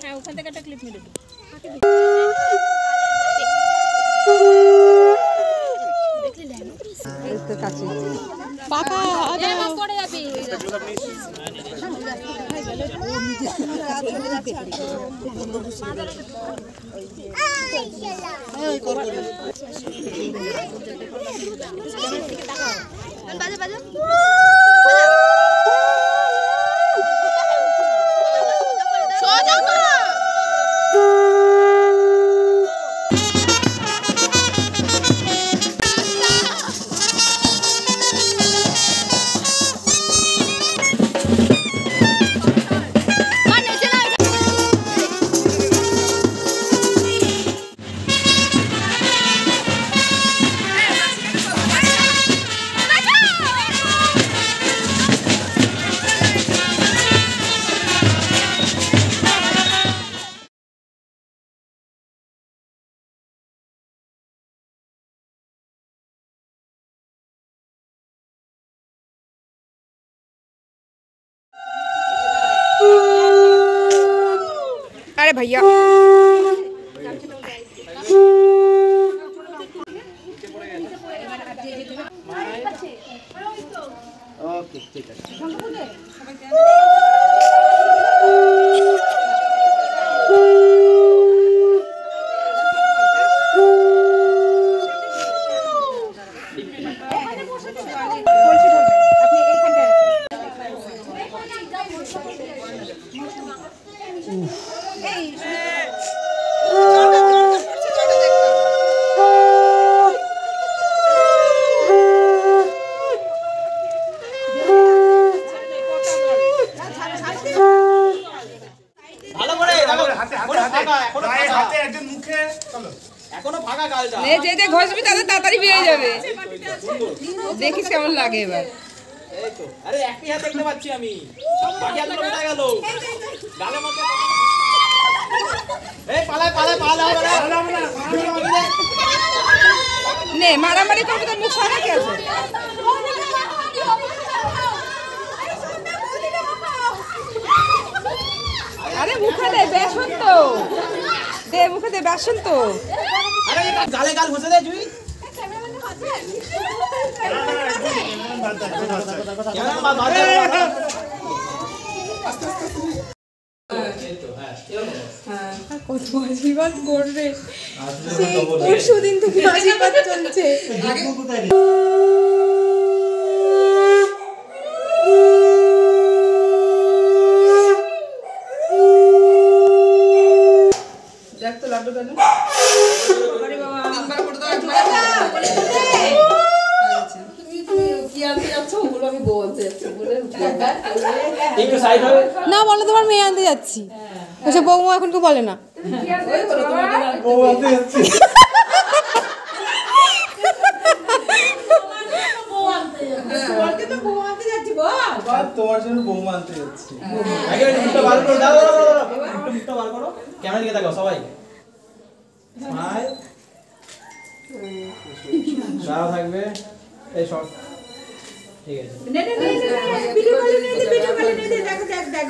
হ্যাঁ ওখান থেকে একটা ক্লিপ মেরে দিই পাকা পড়ে যাবি বাজা বাজা अरे भैया ओके ठीक है ঘষবি তাদের তাড়াতাড়ি বেরিয়ে যাবে দেখিস কেমন লাগে এবার আরে একই হাত দেখতে পাচ্ছি আমি বাকি হাতগুলো কোথায় গেল গালের মধ্যে এই পালা নে মারামারি করবি তোর মুখ সারা কি আছে আরে মুখে দে বেসন তো দে মুখে দে বেসন তো আরে গালে গাল ঘষে দে তুই কত আশীর্বাদ করবে সেই পরশু দিন থেকে আশীর্বাদ চলছে দেখ তো লাড্ডু কেন না বলে তোমার মেয়ে আনতে যাচ্ছি ওসব বৌমা এখন কেউ বলে না তোমার জন্য বৌমা আনতে যাচ্ছি ক্যামেরা দিকে তাকাও সবাই স্মাইল সারা থাকবে এই শর্ট ঠিক আছে ভিডিও কলে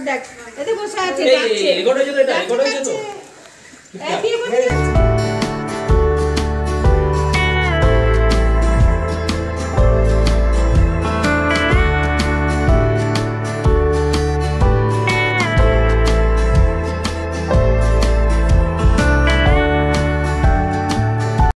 দেখ এতে বসে আছে এই রেকর্ড হয়েছে তো এটা রেকর্ড হয়েছে তো বিয়ে করে যাচ্ছে